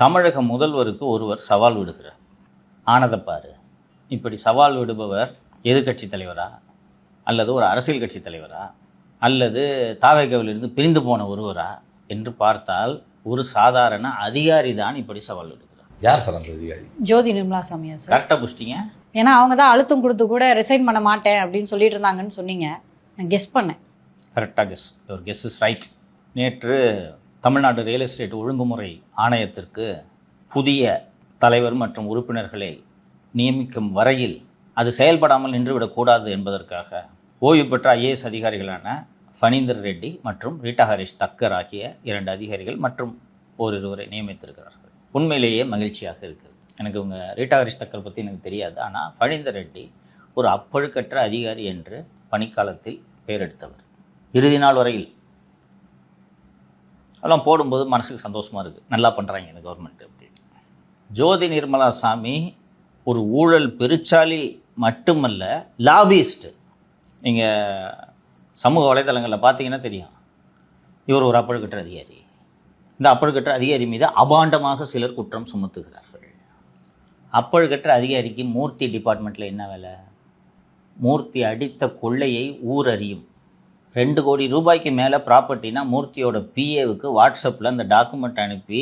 தமிழக முதல்வருக்கு ஒருவர் சவால் விடுகிறார். ஆனதப்பாரு, இப்படி சவால் விடுபவர் எதிர்க்கட்சி தலைவரா, அல்லது ஒரு அரசியல் கட்சி தலைவரா, அல்லது தாவேகவிலிருந்து பிரிந்து போன ஒருவரா என்று பார்த்தால் ஒரு சாதாரண அதிகாரி தான் இப்படி சவால் விடுகிறார். யார் சார் அந்த அதிகாரி? ஜோதி நிர்மலா சாமியா சார்? கரெக்டாக புஷ்டிங்க. ஏன்னா அவங்க தான் அழுத்தம் கொடுத்து கூட ரிசைன் பண்ண மாட்டேன் அப்படின்னு சொல்லிட்டு இருந்தாங்கன்னு சொன்னீங்க. நான் கெஸ் பண்ணேன். கரெக்டாக guess. Your guess is right. நேற்று தமிழ்நாடு ரியல் எஸ்டேட் ஒழுங்குமுறை ஆணையத்திற்கு புதிய தலைவர் மற்றும் உறுப்பினர்களை நியமிக்கும் வரையில் அது செயல்படாமல் நின்றுவிடக்கூடாது என்பதற்காக ஓய்வு பெற்ற ஐஏஎஸ் அதிகாரிகளான ஃபனீந்தர் ரெட்டி மற்றும் ரீட்டா ஹரிஷ் தக்கர் ஆகிய 2 அதிகாரிகள் மற்றும் ஓரிருவரை நியமித்திருக்கிறார்கள். உண்மையிலேயே மகிழ்ச்சியாக இருக்குது. எனக்கு உங்க ரீட்டா ஹரிஷ் தக்கர் பற்றி எனக்கு தெரியாது. ஆனால் ஃபனீந்தர் ரெட்டி ஒரு அப்பழுக்கற்ற அதிகாரி என்று பணிக்காலத்தில் பெயர் எடுத்தவர். இறுதி நாள் வரையில் அதெல்லாம் போடும்போது மனசுக்கு சந்தோஷமாக இருக்குது. நல்லா பண்ணுறாங்க இந்த கவர்மெண்ட் அப்படின்னு. ஜோதி நிர்மலா சாமி ஒரு ஊழல் பெருச்சாலி மட்டுமல்ல, லாபிஸ்ட்டு. நீங்கள் சமூக வலைதளங்களில் பார்த்தீங்கன்னா தெரியும், இவர் ஒரு அப்பழுக்கற்ற அதிகாரி. இந்த அப்பழுக்கற்ற அதிகாரி மீது அபாண்டமாக சிலர் குற்றம் சுமத்துகிறார்கள். அப்பழுக்கற்ற அதிகாரிக்கு மூர்த்தி டிபார்ட்மெண்ட்டில் என்ன வேலை? மூர்த்தி அடித்த கொள்ளையை ஊர் அறியும். 2 கோடி ரூபாய்க்கு மேலே ப்ராப்பர்ட்டினா மூர்த்தியோட பிஏவுக்கு வாட்ஸ்அப்பில் அந்த டாக்குமெண்ட் அனுப்பி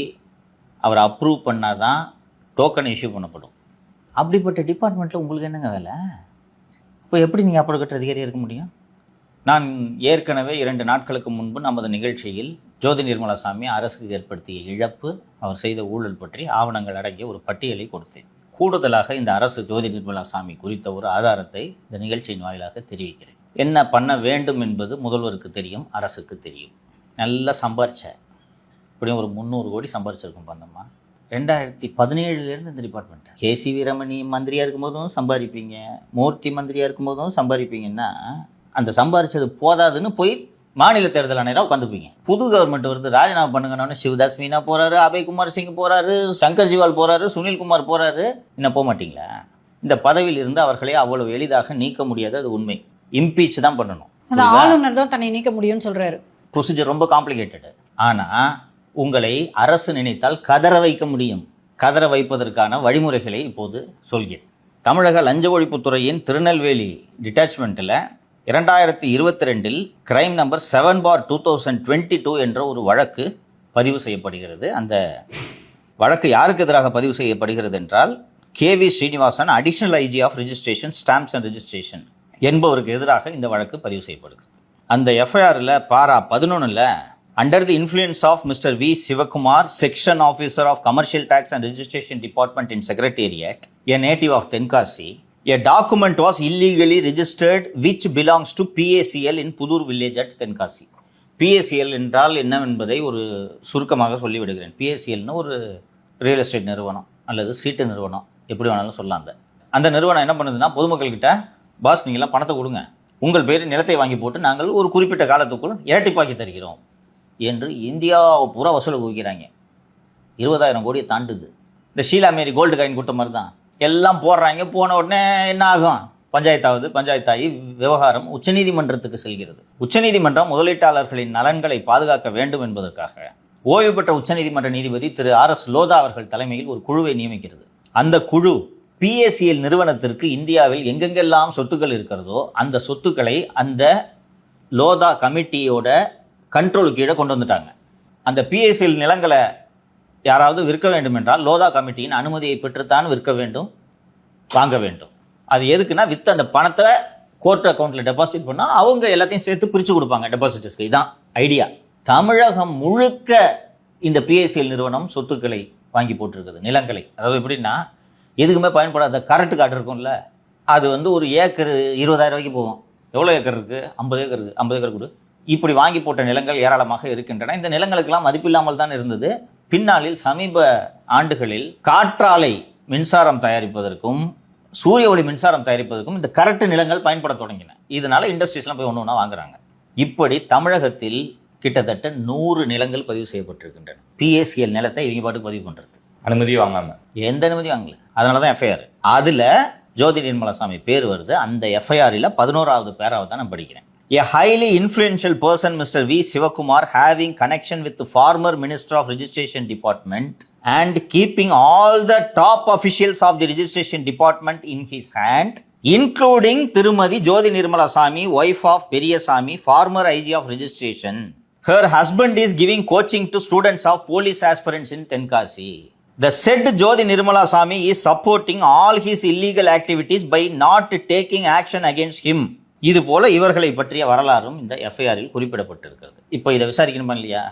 அவர் அப்ரூவ் பண்ணால் தான் டோக்கன் இஷ்யூ பண்ணப்படும். அப்படிப்பட்ட டிபார்ட்மெண்ட்டில் உங்களுக்கு என்னங்க வேலை? இப்போ எப்படி நீங்கள் அப்பழுக்கற்ற அதிகாரியாக இருக்க முடியும்? நான் ஏற்கனவே 2 நாட்களுக்கு முன்பு நமது நிகழ்ச்சியில் ஜோதி நிர்மலா சாமி அரசுக்கு ஏற்படுத்திய இழப்பு, அவர் செய்த ஊழல் பற்றி ஆவணங்கள் அடங்கிய ஒரு பட்டியலை கொடுத்தேன். கூடுதலாக இந்த அரசு ஜோதி நிர்மலா சாமி குறித்த ஒரு ஆதாரத்தை இந்த நிகழ்ச்சியின் வாயிலாக தெரிவிக்கிறேன். என்ன பண்ண வேண்டும் என்பது முதல்வருக்கு தெரியும், அரசுக்கு தெரியும். நல்லா சம்பாரிச்ச, இப்படியும் ஒரு 300 கோடி சம்பாரிச்சிருக்கும் பந்தம்மா. 2017 இந்த டிபார்ட்மெண்ட். கேசி வீரமணி மந்திரியாக இருக்கும்போதும் சம்பாதிப்பீங்க, மூர்த்தி மந்திரியாக இருக்கும்போதும் சம்பாதிப்பீங்கன்னா அந்த சம்பாரிச்சது போதாதுன்னு போய் மாநில தேர்தல் ஆணையராக உட்காந்துப்பீங்க. புது கவர்மெண்ட் வருது, ராஜினாமா பண்ணுங்கன்னு சிவதாஸ் மீனா போகிறாரு, அபய்குமார் சிங் போகிறாரு, சங்கர் ஜிவால் போகிறாரு, சுனில்குமார் போகிறாரு. இன்னும் போக மாட்டீங்களா? இந்த பதவியில் இருந்து அவர்களை அவ்வளவு எளிதாக நீக்க முடியாது, அது உண்மை. இம்பீச் தான் பண்ணணும். அந்த ஆளுநர் தான் தன்னை நீக்க முடியும்னு சொல்றாரு. ப்ரொசீஜர் ரொம்ப காம்ப்ளிகேட்டடு. ஆனால் உங்களை அரசு நினைத்தால் கதற வைக்க முடியும். கதற வைப்பதற்கான வழிமுறைகளை இப்போது சொல்கிறேன். தமிழக லஞ்ச ஒழிப்புத்துறையின் திருநெல்வேலி டிட்டாச்மெண்ட்டில் 2022 கிரைம் நம்பர் 7/2022 என்ற ஒரு வழக்கு பதிவு செய்யப்படுகிறது. அந்த வழக்கு யாருக்கு எதிராக பதிவு செய்யப்படுகிறது என்றால் KV Srinivasan, additional IG of registration, stamps and registration என்பவருக்கு எதிராக இந்த வழக்கு பதிவு செய்யப்படுகிறது. அந்த எஃப்ஐஆரில் para 11 under the influence of mister V Sivakumar, section officer of commercial taxes and registration department in secretariat, a native of Tenkasi, a document was illegally registered which belongs to PACL in Puthur village at Tenkasi. PACL என்றால் என்னவென்பதை ஒரு சுருக்கமாக சொல்லிவிடுகிறேன். PACLன்னு ஒரு real estate நிறுவனம் அல்லது சீட்டு நிறுவனம், எப்படி வேணாலும் சொல்லலாம். அந்த நிறுவனம் என்ன பண்ணுதுன்னா, பொதுமக்கள்கிட்ட பாஸ் நீங்களாம் பணத்தை கொடுங்க, உங்கள் பேர் நிலத்தை வாங்கி போட்டு நாங்கள் ஒரு குறிப்பிட்ட காலத்துக்குள் இரட்டிப்பாக்கி தருகிறோம் என்று இந்தியாவை பூரா வசூலை குவிக்கிறாங்க. 20,000 கோடியை தாண்டுது. இந்த ஷீலா மேரி கோல்டு காயின் கூட்ட மாதிரி தான் எல்லாம் போடுறாங்க. போன உடனே என்ன ஆகும்? பஞ்சாயத்தாகி விவகாரம் உச்சநீதிமன்றத்துக்கு செல்கிறது. உச்சநீதிமன்றம் முதலீட்டாளர்களின் நலன்களை பாதுகாக்க வேண்டும் என்பதற்காக ஓய்வு பெற்ற உச்சநீதிமன்ற நீதிபதி திரு RS லோதா அவர்கள் தலைமையில் ஒரு குழுவை நியமிக்கிறது. அந்த குழு PACL நிறுவனத்திற்கு இந்தியாவில் எங்கெங்கெல்லாம் சொத்துக்கள் இருக்கிறதோ அந்த சொத்துக்களை அந்த லோதா கமிட்டியோட கண்ட்ரோல் கீழே கொண்டு வந்துட்டாங்க. அந்த PACL நிலங்களை யாராவது விற்க வேண்டும் என்றால் லோதா கமிட்டியின் அனுமதியை பெற்றுத்தான் விற்க வேண்டும், வாங்க வேண்டும். அது எதுக்குன்னா, விற்று அந்த பணத்தை கோர்ட் அக்கௌண்ட்டில் டெபாசிட் பண்ணால் அவங்க எல்லாத்தையும் சேர்த்து பிரித்து கொடுப்பாங்க டெபாசிட்டர்ஸ்க்கு. இதுதான் ஐடியா. தமிழகம் முழுக்க இந்த PACL நிறுவனம் சொத்துக்களை வாங்கி போட்டிருக்குது, நிலங்களை. அதாவது எப்படின்னா, எதுக்குமே பயன்படாத கரண்ட் கார்டு இருக்கும்ல, அது ஒரு ஏக்கர் 20,000 ரூபாய்க்கு போகும். எவ்வளோ ஏக்கர் இருக்குது? 50 ஏக்கர் இருக்குது. 50 ஏக்கர் கொடு. இப்படி வாங்கி போட்ட நிலங்கள் ஏராளமாக இருக்கின்றன. இந்த நிலங்களுக்கெல்லாம் மதிப்பில்லாமல் தான் இருந்தது. பின்னாளில் சமீப ஆண்டுகளில் காற்றாலை மின்சாரம் தயாரிப்பதற்கும் சூரிய ஒளி மின்சாரம் தயாரிப்பதற்கும் இந்த கரண்ட் நிலங்கள் பயன்பட தொடங்கின. இதனால இண்டஸ்ட்ரீஸ்லாம் போய் ஒன்று வாங்குறாங்க. இப்படி தமிழகத்தில் கிட்டத்தட்ட 100 நிலங்கள் பதிவு செய்யப்பட்டிருக்கின்றன. PACL நிலத்தை இவங்க பாட்டுக்கு பதிவு பண்ணுறது, அனுமதி வாங்காம. எந்த அனுமதி வாங்கல. அதனால தான் எஃப்ஐஆர். அதில் ஜோதி நிர்மலா சாமி பேர் வருது. அந்த எஃப்ஐஆரில் 11வது பேராவை தான் நான் படிக்கிறேன். A highly influential person, Mr. V. Sivakumar, having connection with the former Minister of Registration Department, and keeping all the top officials of the registration department in his hand, including Tirumadi Jyoti Nirmala Sami, wife of Periyasamy, former IG of registration. Her husband is giving coaching to students of police aspirants in Tenkasi. The said Jyoti Nirmala Sami is supporting all his illegal activities by not taking action against him. இது போல இவர்களை பற்றிய வரலாறும் இந்த எஃப்ஐஆரில் குறிப்பிடப்பட்டிருக்கிறது. இப்போ இதை விசாரிக்கணுமா இல்லையா?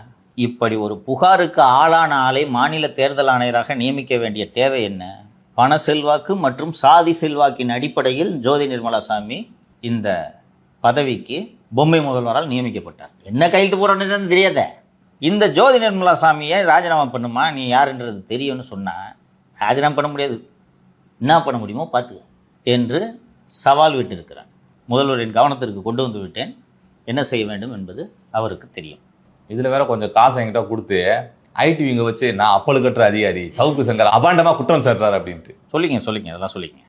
இப்படி ஒரு புகாருக்கு ஆளான ஆளை மாநில தேர்தல் ஆணையராக நியமிக்க வேண்டிய தேவை என்ன? பண செல்வாக்கு மற்றும் சாதி செல்வாக்கின் அடிப்படையில் ஜோதி நிர்மலா சாமி இந்த பதவிக்கு பொம்மை முதல்வரால் நியமிக்கப்பட்டார். என்ன கையெழுத்து போறோன்னு தெரியாத. இந்த ஜோதி நிர்மலா சாமியை ராஜினாமா பண்ணுமா, நீ யாருன்றது தெரியும்னு சொன்னா ராஜினாமா பண்ண முடியாது, என்ன பண்ண முடியுமோ பார்த்து என்று சவால் விட்டிருக்கிறார். முதல்வரின் கவனத்திற்கு கொண்டு வந்து விட்டேன், என்ன செய்ய வேண்டும் என்பது அவருக்கு தெரியும். இதுல வேற கொஞ்சம் காசு என்கிட்ட கொடுத்து ஐடி விங்க வச்சு நான் அப்பளு கட்டுற அதிகாரி சவுக்கு சங்கர் அபாண்டமா குற்றம் சாட்டுறாரு அப்படின்ட்டு சொல்லிங்க அதெல்லாம் சொல்லிங்க.